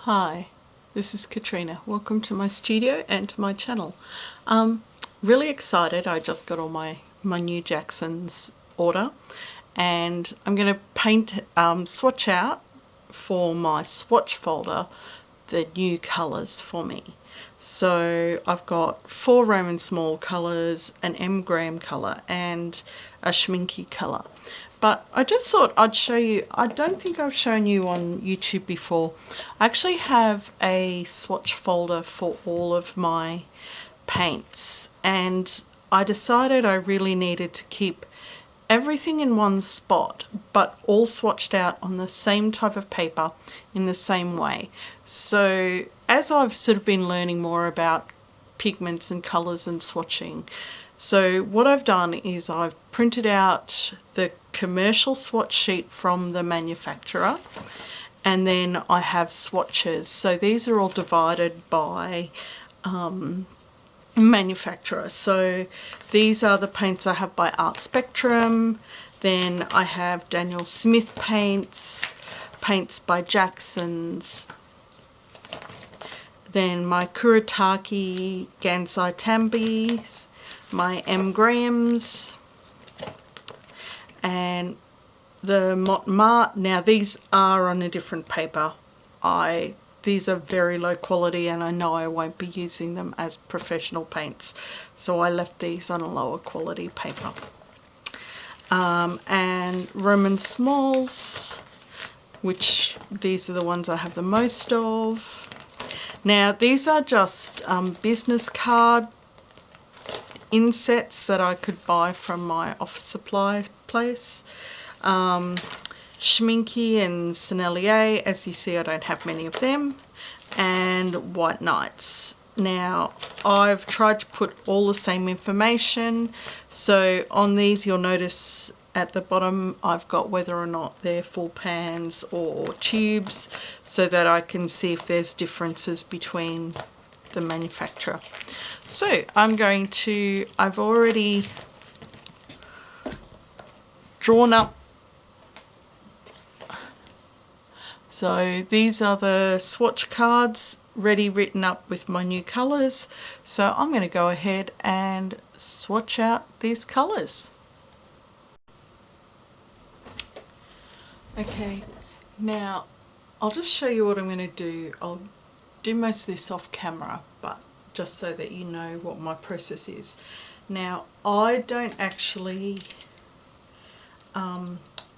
Hi, this is Katrina. Welcome to my studio and to my channel. Really excited. I just got all my new Jackson's order, and I'm going to paint, swatch out for my swatch folder the new colours for me. So I've got 4 Roman Szmal colours, an M.Graham colour and a Schminke colour. But I just thought I'd show you, I don't think I've shown you on YouTube before. I actually have a swatch folder for all of my paints, and I decided I really needed to keep everything in one spot but all swatched out on the same type of paper in the same way. So as I've sort of been learning more about pigments and colours and swatching, so what I've done is I've printed out the commercial swatch sheet from the manufacturer, and then I have swatches. So these are all divided by manufacturer. So these are the paints I have by Art Spectrum. Then I have Daniel Smith paints, paints by Jackson's. Then my Kuretake Gansai Tambis, my M.Graham's, and the Montmartre. Now these are on a different paper. These are very low quality, and I know I won't be using them as professional paints, so I left these on a lower quality paper. And Roman Szmals, which these are the ones I have the most of. Now these are just business card insets that I could buy from my office supply place. Schminke and Sennelier, as you see I don't have many of them, and White Knights. Now I've tried to put all the same information, so on these you'll notice at the bottom I've got whether or not they're full pans or tubes, so that I can see if there's differences between the manufacturer. So I've already drawn up. So these are the swatch cards ready written up with my new colours. So I'm going to go ahead and swatch out these colours. Okay, now I'll just show you what I'm going to do. I'll do most of this off camera, but just so that you know what my process is. Now I don't actually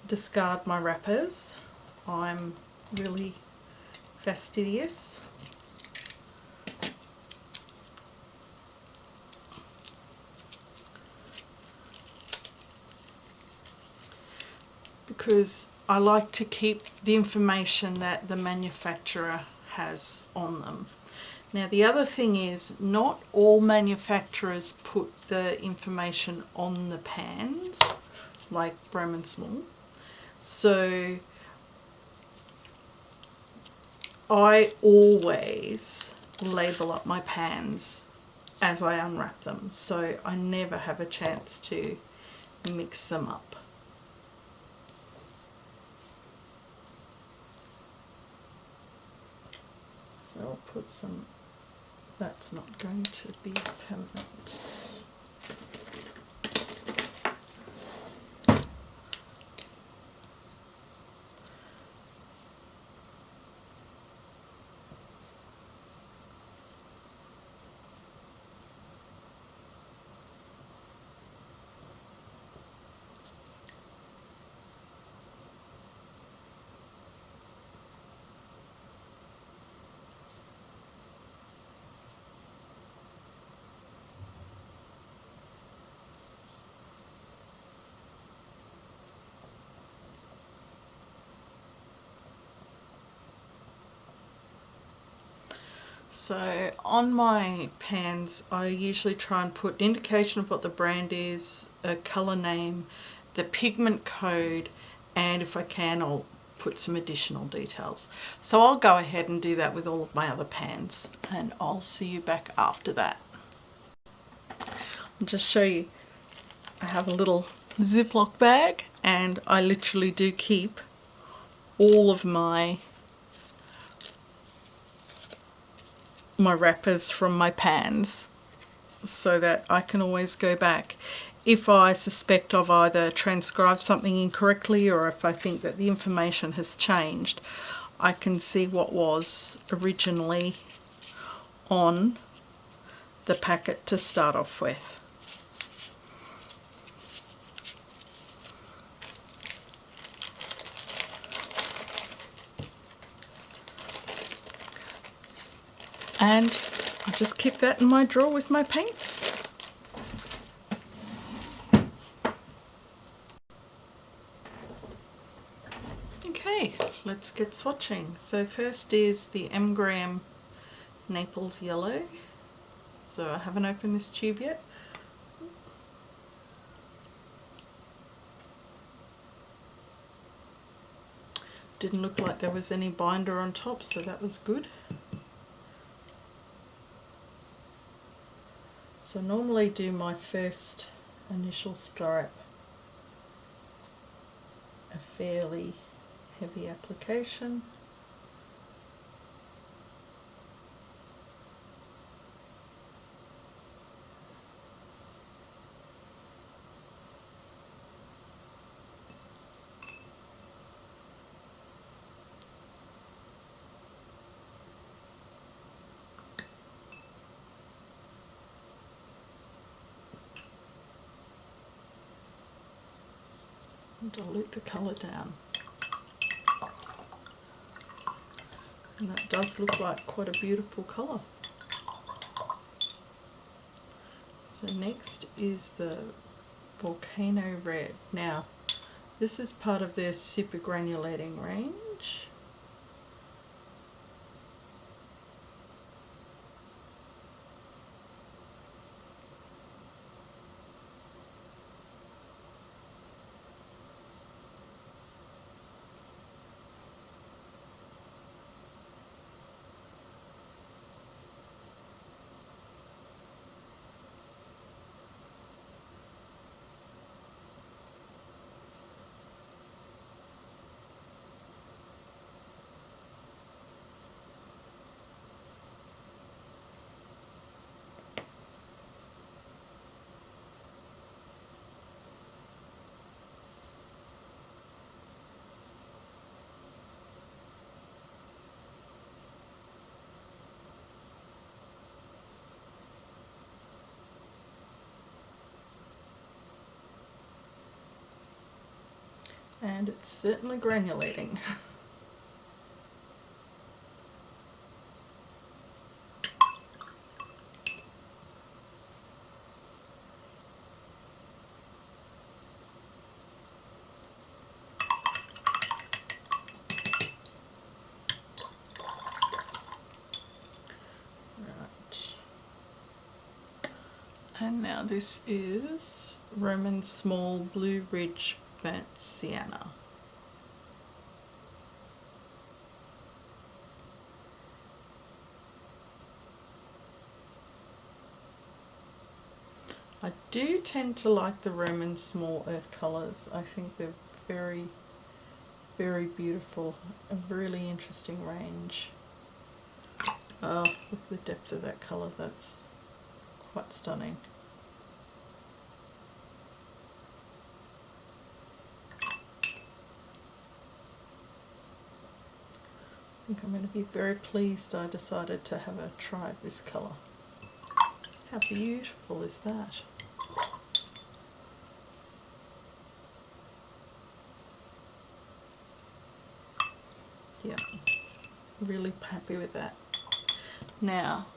discard my wrappers. I'm really fastidious. Because I like to keep the information that the manufacturer has on them. Now the other thing is, not all manufacturers put the information on the pans like Roman Szmal. So I always label up my pans as I unwrap them, so I never have a chance to mix them up. So I'll put some, that's not going to be permanent. So on my pans I usually try and put an indication of what the brand is, a colour name, the pigment code, and if I can I'll put some additional details. So I'll go ahead and do that with all of my other pans, and I'll see you back after that. I'll just show you, I have a little Ziploc bag, and I literally do keep all of my my wrappers from my pans so that I can always go back. If I suspect I've either transcribed something incorrectly or if I think that the information has changed, I can see what was originally on the packet to start off with. And I'll just keep that in my drawer with my paints. Okay, let's get swatching. So first is the M.Graham Naples Yellow. So I haven't opened this tube yet. Didn't look like there was any binder on top, so that was good. So I normally do my first initial stripe a fairly heavy application. And dilute the colour down. And that does look like quite a beautiful colour. So next is the Volcano Red. Now, this is part of their super granulating range. And it's certainly granulating. Right. And now this is Roman Szmal Blue Ridge Burnt Sienna. I do tend to like the Roman Szmal earth colours. I think they're very, very beautiful, a really interesting range. Oh, look at the depth of that colour, that's quite stunning. I think I'm going to be very pleased I decided to have a try of this colour. How beautiful is that? Yeah, really happy with that. Now,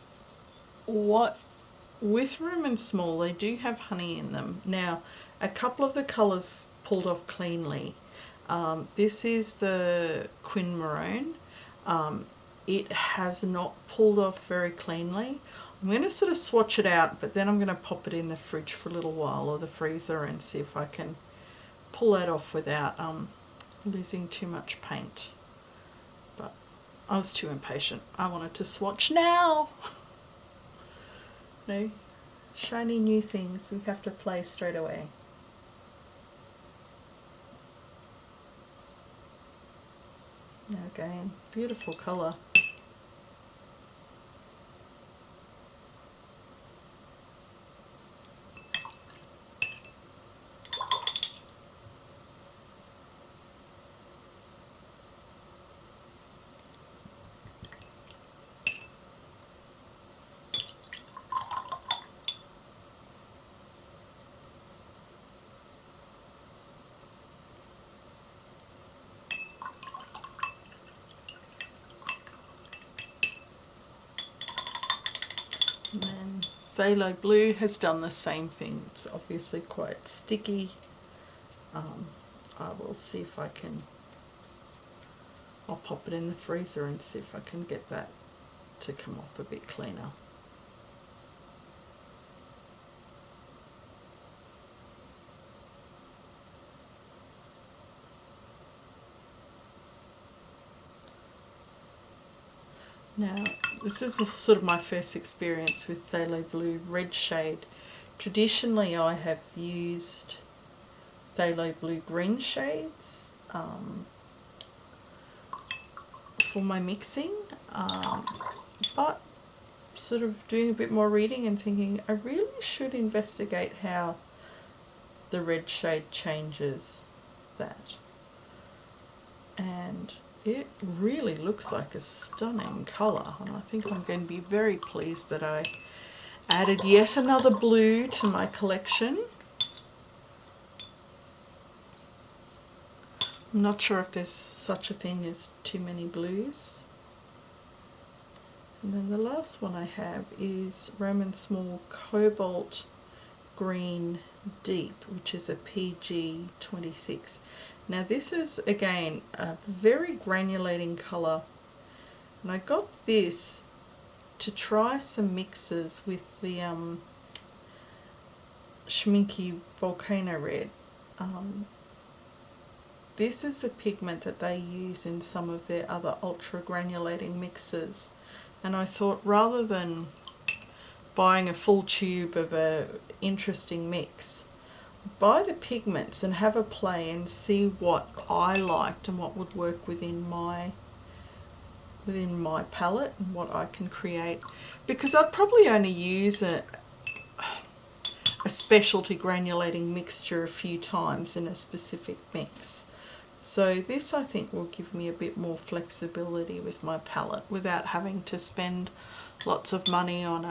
with Roman Szmal, they do have honey in them. Now, a couple of the colours pulled off cleanly. This is the Quinn Maroon. It has not pulled off very cleanly. I'm going to sort of swatch it out, but then I'm going to pop it in the fridge for a little while, or the freezer, and see if I can pull that off without losing too much paint. But I was too impatient. I wanted to swatch now. No, shiny new things we have to play straight away. Now again, beautiful colour. Phthalo blue has done the same thing. It's obviously quite sticky. I will see if I can, I'll pop it in the freezer and see if I can get that to come off a bit cleaner. Now, this is sort of my first experience with Phthalo Blue Red shade. Traditionally, I have used Phthalo Blue Green shades for my mixing, but sort of doing a bit more reading and thinking I really should investigate how the red shade changes that. And it really looks like a stunning colour, and I think I'm going to be very pleased that I added yet another blue to my collection. I'm not sure if there's such a thing as too many blues. And then the last one I have is Roman Szmal Cobalt Green Deep, which is a PG 26. Now this is again a very granulating colour, and I got this to try some mixes with the Schminke Volcano Red. This is the pigment that they use in some of their other ultra granulating mixes, and I thought rather than buying a full tube of a interesting mix, buy the pigments and have a play and see what I liked and what would work within my palette and what I can create, because I'd probably only use a specialty granulating mixture a few times in a specific mix. So this I think will give me a bit more flexibility with my palette without having to spend lots of money on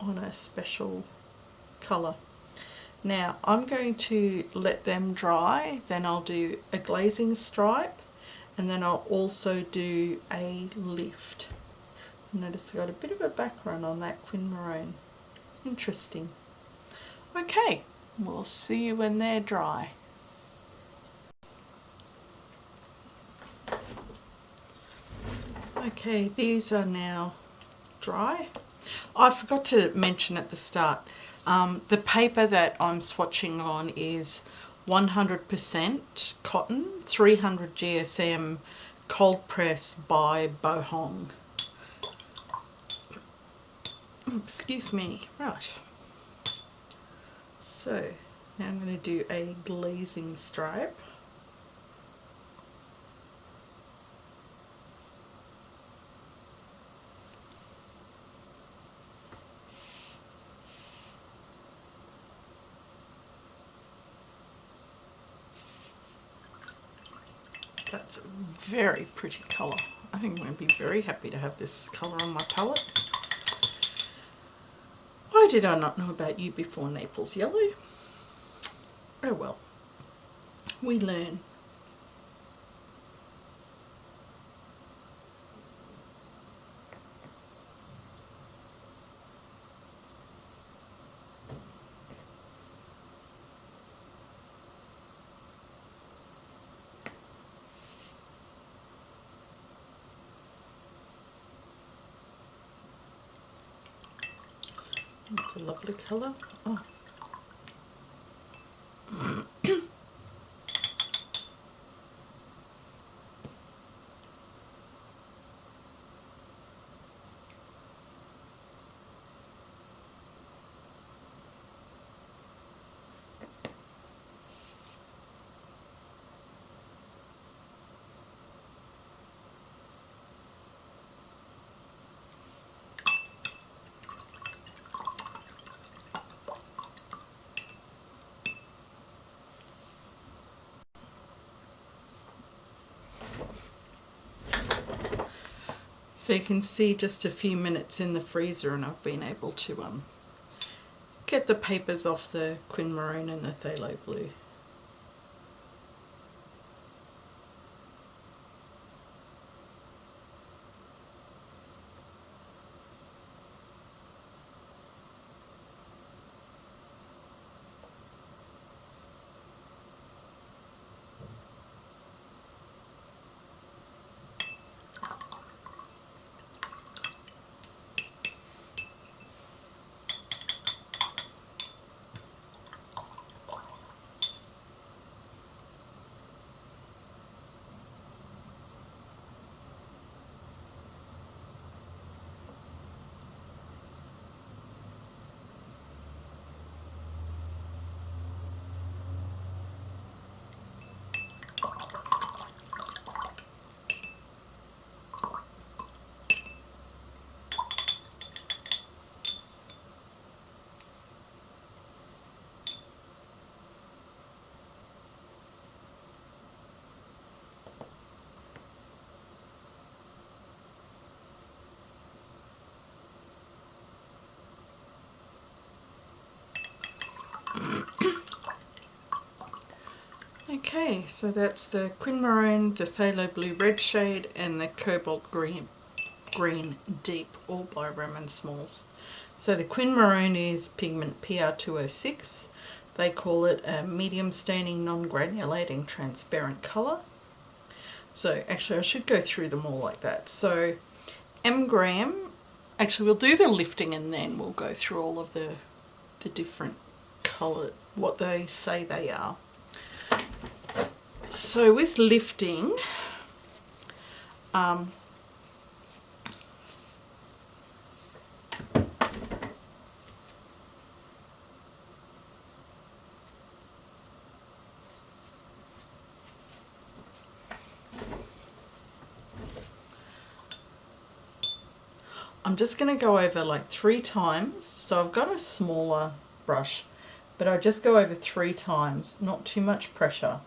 a special colour. Now I'm going to let them dry, then I'll do a glazing stripe, and then I'll also do a lift. Notice I got a bit of a background on that Quinn Maroon. Interesting. Okay, we'll see you when they're dry. Okay, these are now dry. I forgot to mention at the start, the paper that I'm swatching on is 100% cotton, 300 GSM, cold press by Bohong. Excuse me. Right. So now I'm going to do a glazing stripe. That's a very pretty colour. I think I'm going to be very happy to have this colour on my palette. Why did I not know about you before, Naples Yellow? Oh well, we learn. It's a lovely colour. Oh. So you can see just a few minutes in the freezer and I've been able to get the papers off the Quinn Maroon and the Phthalo Blue. Okay, so that's the Quinn Maroon, the Phthalo Blue Red shade, and the Cobalt Green Deep, all by Roman Szmal. So the Quinn Maroon is pigment PR206. They call it a medium staining, non-granulating, transparent colour. So actually I should go through them all like that. So M.Graham, actually we'll do the lifting and then we'll go through all of the different colour, what they say they are. So with lifting, I'm just going to go over like 3 times. So I've got a smaller brush, but I just go over 3 times, not too much pressure.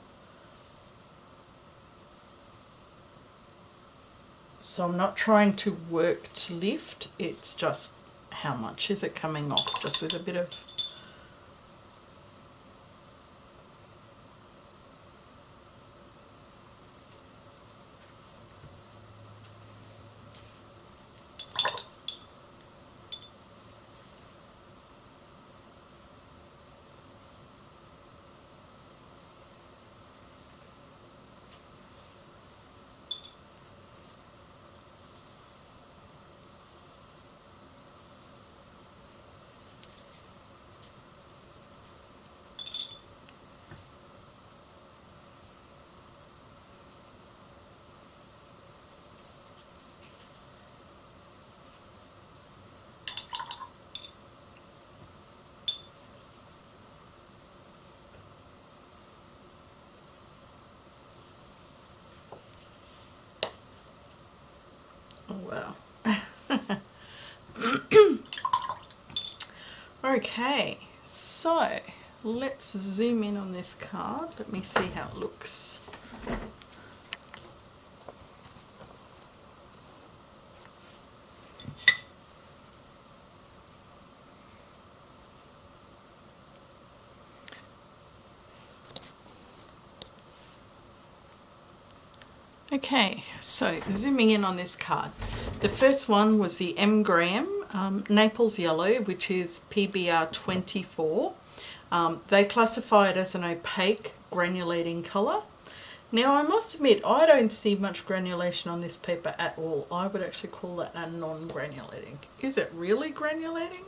So I'm not trying to work to lift, it's just how much is it coming off, just with a bit of wow. Okay, so let's zoom in on this card. Let me see how it looks. Okay, so zooming in on this card. The first one was the M.Graham Naples Yellow, which is PBR 24. They classify it as an opaque granulating colour. Now I must admit, I don't see much granulation on this paper at all. I would actually call that a non-granulating. Is it really granulating?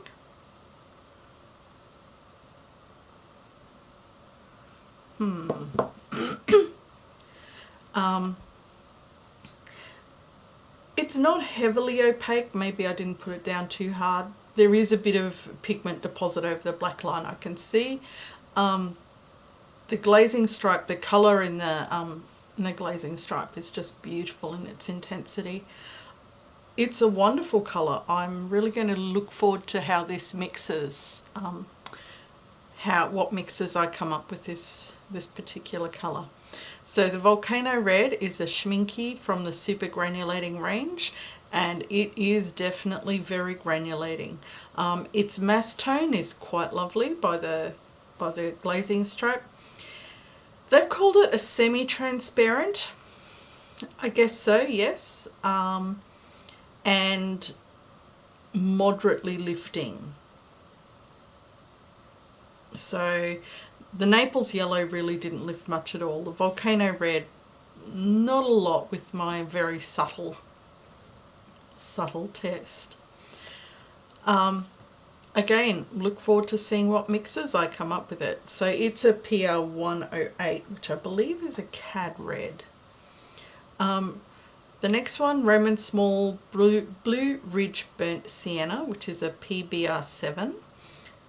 It's not heavily opaque. Maybe I didn't put it down too hard. There is a bit of pigment deposit over the black line I can see. The glazing stripe, the colour in the glazing stripe is just beautiful in its intensity. It's a wonderful colour. I'm really going to look forward to how this mixes, what mixes I come up with this particular colour. So the Volcano Red is a Schminke from the super granulating range, and it is definitely very granulating. Its mass tone is quite lovely by the glazing stripe. They've called it a semi-transparent. I guess so, yes. And moderately lifting. So the Naples Yellow really didn't lift much at all. The Volcano Red, not a lot with my very subtle test. Again, look forward to seeing what mixes I come up with it. So it's a PR 108, which I believe is a Cad Red. The next one, Roman Szmal Blue Ridge Burnt Sienna, which is a PBR 7,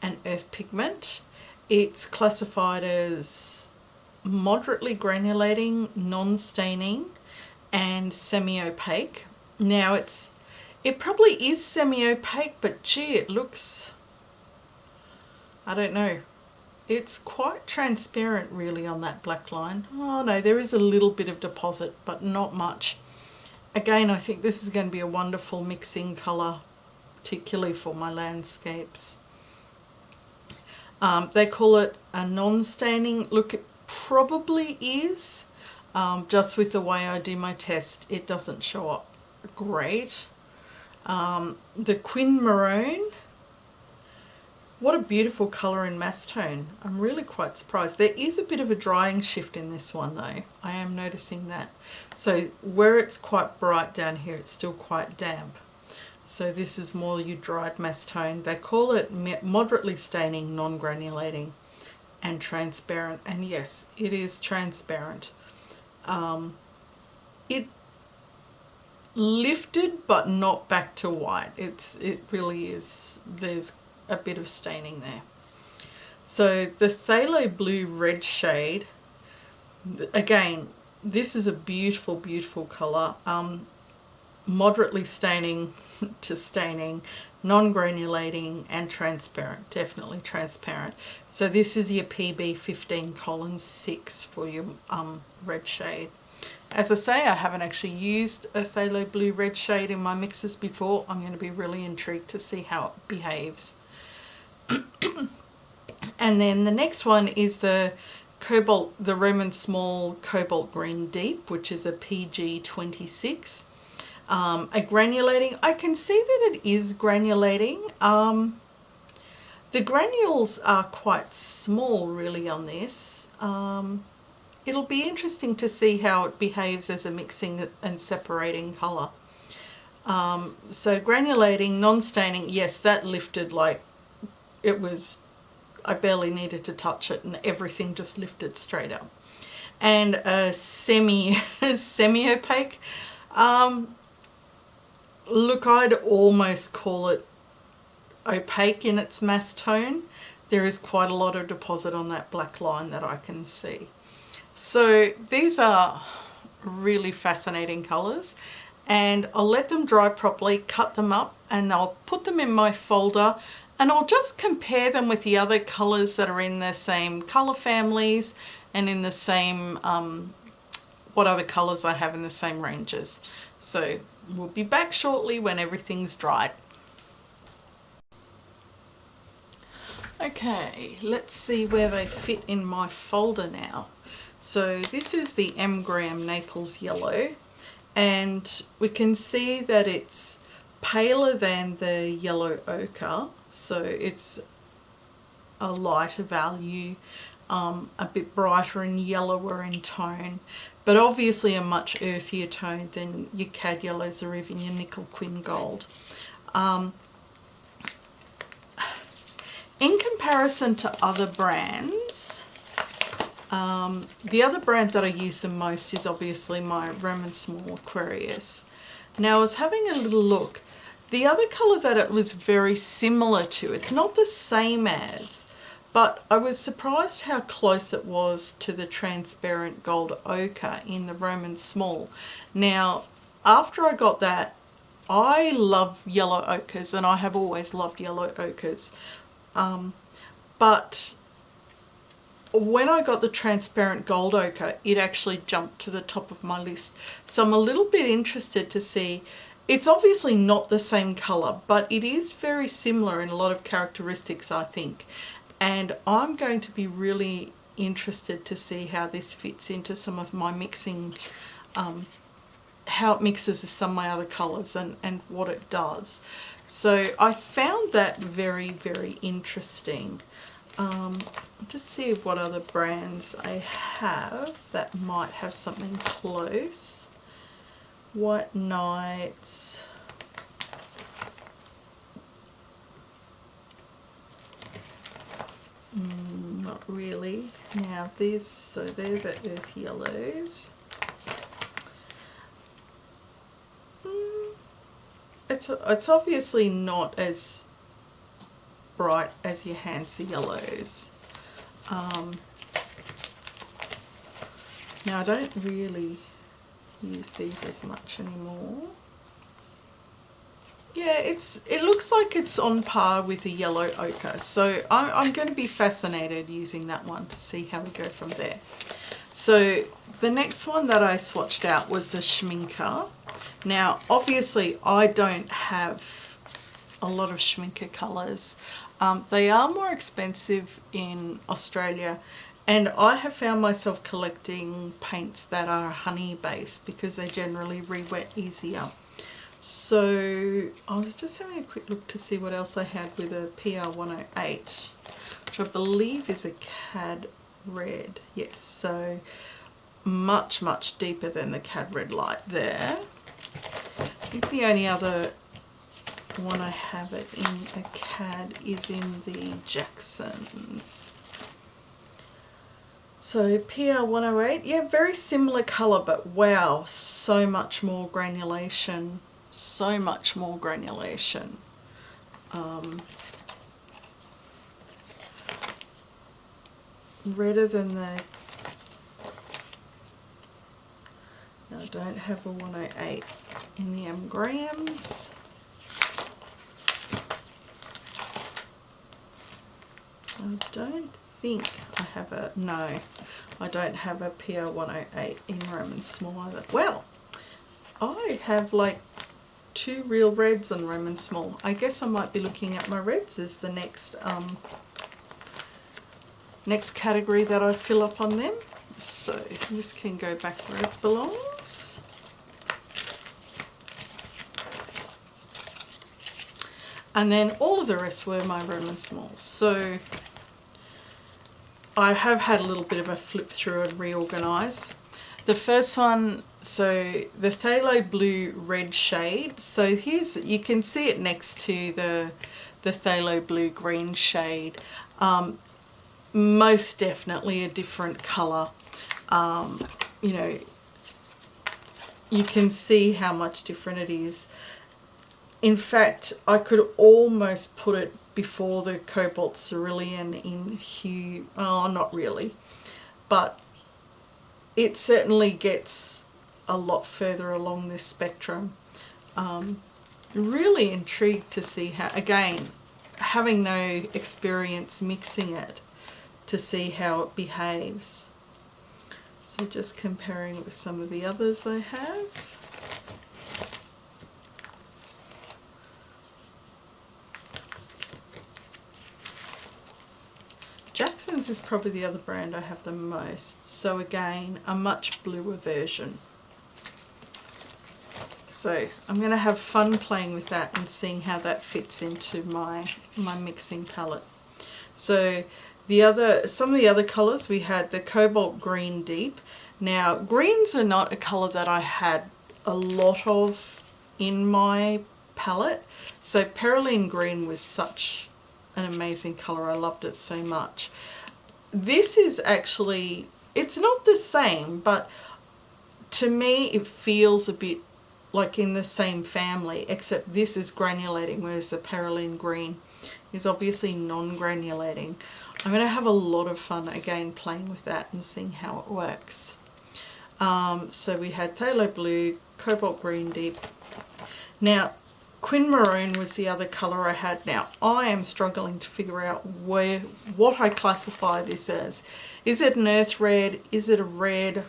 an earth pigment. It's classified as moderately granulating, non-staining, and semi-opaque. Now it probably is semi-opaque, but gee, it looks, I don't know. It's quite transparent really on that black line. Oh no, there is a little bit of deposit, but not much. Again, I think this is going to be a wonderful mixing colour, particularly for my landscapes. They call it a non-staining. Look, probably is. Just with the way I do my test, it doesn't show up great. The Quinn Maroon, what a beautiful colour in mass tone. I'm really quite surprised. There is a bit of a drying shift in this one though. I am noticing that. So where it's quite bright down here, it's still quite damp. So this is more your dried mass tone. They call it moderately staining, non-granulating and transparent. And yes, it is transparent. It lifted but not back to white. It really is. There's a bit of staining there. So the Phthalo blue red shade, again, this is a beautiful, beautiful colour. Moderately staining to staining, non-granulating and transparent, definitely transparent. So this is your PB 15:6 for your red shade. As I say, I haven't actually used a Phthalo blue red shade in my mixes before. I'm going to be really intrigued to see how it behaves. And then the next one is the Cobalt, the Roman Szmal Cobalt Green Deep, which is a PG 26. A granulating, I can see that it is granulating. The granules are quite small really on this. It'll be interesting to see how it behaves as a mixing and separating colour. So granulating, non-staining, yes, that lifted like it was, I barely needed to touch it and everything just lifted straight up. And a semi-opaque, look, I'd almost call it opaque in its mass tone. There is quite a lot of deposit on that black line that I can see. So these are really fascinating colours, and I'll let them dry properly, cut them up, and I'll put them in my folder, and I'll just compare them with the other colours that are in the same colour families and in the same, what other colours I have in the same ranges. So we'll be back shortly when everything's dried. Okay, let's see where they fit in my folder now. So this is the M.Graham Naples Yellow, and we can see that it's paler than the yellow ochre, so it's a lighter value, a bit brighter and yellower in tone, but obviously a much earthier tone than your cad yellows or even your nickel quin gold. In comparison to other brands, the other brand that I use the most is obviously my Roman Szmal Aquarius. Now I was having a little look. The other colour that it was very similar to, it's not the same as, but I was surprised how close it was to the transparent gold ochre in the Roman Szmal. Now, after I got that, I love yellow ochres, and I have always loved yellow ochres. But when I got the transparent gold ochre, it actually jumped to the top of my list. So I'm a little bit interested to see. It's obviously not the same colour, but it is very similar in a lot of characteristics, I think. And I'm going to be really interested to see how this fits into some of my mixing, how it mixes with some of my other colours and what it does. So I found that very, very interesting. Just see what other brands I have that might have something close. White Nights. Not really. Now these, so they're the earth yellows. It's obviously not as bright as your Hansa yellows. Now I don't really use these as much anymore. Yeah, it looks like it's on par with a yellow ochre, so I'm going to be fascinated using that one to see how we go from there. So the next one that I swatched out was the Schminke. Now obviously I don't have a lot of Schminke colours. They are more expensive in Australia, And I have found myself collecting paints that are honey based because they generally re-wet easier. So I was just having a quick look to see what else I had with a PR108, which I believe is a Cad Red. Yes, so much, much deeper than the Cad Red light there. I think the only other one I have it in a Cad is in the Jacksons. So PR108, yeah, very similar colour, but wow, so much more granulation. So much more granulation. Redder than the... No, I don't have a 108 in the M.Grahams. I don't think I have a... No, I don't have a PR108 in Roman Szmal either. Well, I have like 2 real reds on Roman Szmal. I guess I might be looking at my reds as the next next category that I fill up on them. So this can go back where it belongs. And then all of the rest were my Roman Szmals. So I have had a little bit of a flip through and reorganise. The first one, so the Phthalo blue red shade. So here's, you can see it next to the Phthalo blue green shade. Most definitely a different colour. You know, you can see how much different it is. In fact, I could almost put it before the Cobalt Cerulean in hue. Oh, not really, but it certainly gets a lot further along this spectrum. Really intrigued to see how, again, having no experience mixing it, to see how it behaves. So just comparing it with some of the others I have. Jackson's is probably the other brand I have the most. So again, a much bluer version. So I'm going to have fun playing with that and seeing how that fits into my mixing palette. So some of the other colours, we had the Cobalt Green Deep. Now, greens are not a colour that I had a lot of in my palette. So Perylene Green was such an amazing colour. I loved it so much. This is actually, it's not the same, but to me it feels a bit like in the same family, except this is granulating, whereas the Perylene Green is obviously non-granulating. I'm going to have a lot of fun again playing with that and seeing how it works. So we had Phthalo Blue, Cobalt Green Deep. Now, Quinn Maroon was the other colour I had. Now, I am struggling to figure out what I classify this as. Is it an earth red? Is it a red?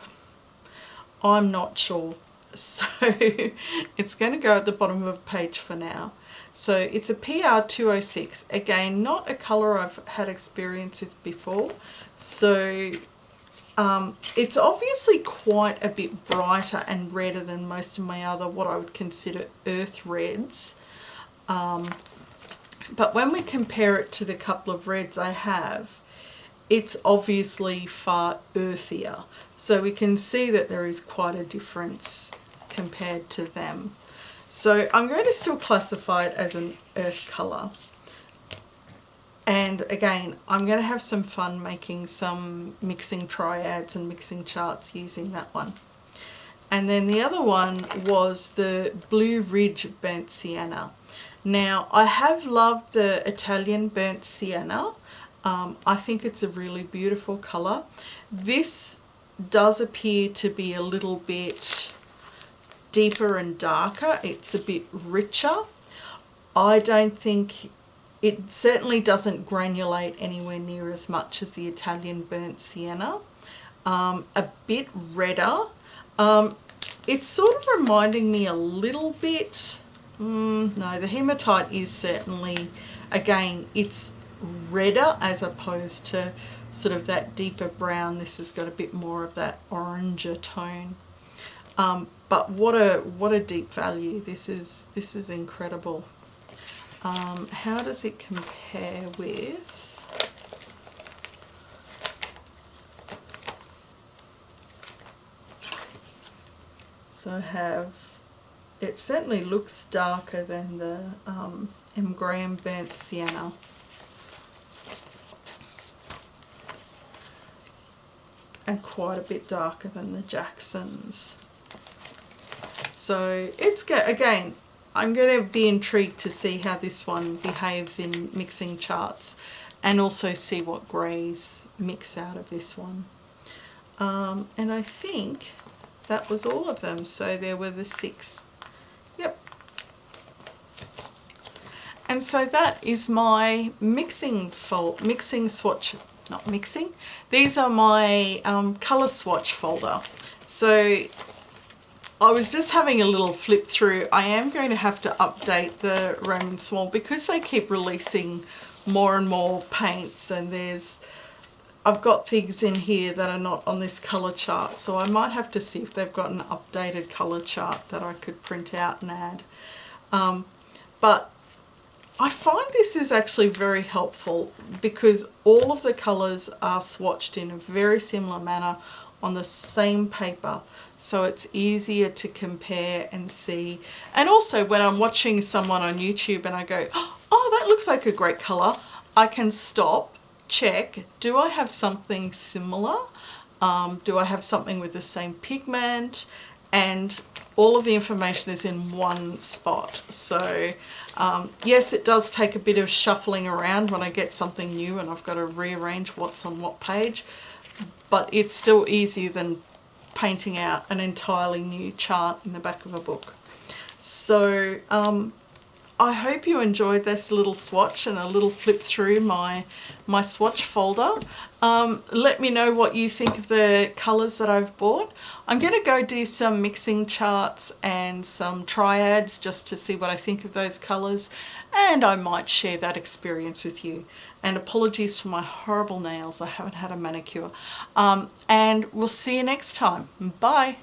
I'm not sure. So it's going to go at the bottom of the page for now. So it's a PR206. Again, not a colour I've had experience with before. So it's obviously quite a bit brighter and redder than most of my other, what I would consider earth reds. But when we compare it to the couple of reds I have, it's obviously far earthier. So we can see that there is quite a difference compared to them. So I'm going to still classify it as an earth colour. And again, I'm going to have some fun making some mixing triads and mixing charts using that one. And then the other one was the Blue Ridge Burnt Sienna. Now, I have loved the Italian Burnt Sienna. I think it's a really beautiful colour. This does appear to be a little bit deeper and darker. It's a bit richer. I don't think, it certainly doesn't granulate anywhere near as much as the Italian Burnt Sienna. A bit redder. It's sort of reminding me a little bit, no, the Hematite is certainly, again, it's redder as opposed to sort of that deeper brown. This has got a bit more of that oranger tone. But what a deep value. This is incredible. How does it compare with? So I have, it certainly looks darker than the M.Graham Burnt Sienna. And quite a bit darker than the Jacksons. So it's good. Again, I'm going to be intrigued to see how this one behaves in mixing charts, and also see what greys mix out of this one. And I think that was all of them. So there were the 6. Yep. And so that is my mixing swatch. Not mixing. These are my colour swatch folder. So I was just having a little flip through. I am going to have to update the Roman Szmal because they keep releasing more and more paints, and I've got things in here that are not on this colour chart, so I might have to see if they've got an updated colour chart that I could print out and add. But I find this is actually very helpful because all of the colours are swatched in a very similar manner on the same paper, so it's easier to compare and see. And also when I'm watching someone on YouTube and I go, oh, that looks like a great colour, I can stop, check, do I have something similar? Do I have something with the same pigment? And all of the information is in one spot. So yes, it does take a bit of shuffling around when I get something new and I've got to rearrange what's on what page, but it's still easier than painting out an entirely new chart in the back of a book. So I hope you enjoyed this little swatch and a little flip through my swatch folder. Let me know what you think of the colours that I've bought. I'm going to go do some mixing charts and some triads just to see what I think of those colours, and I might share that experience with you. And apologies for my horrible nails, I haven't had a manicure. And we'll see you next time. Bye.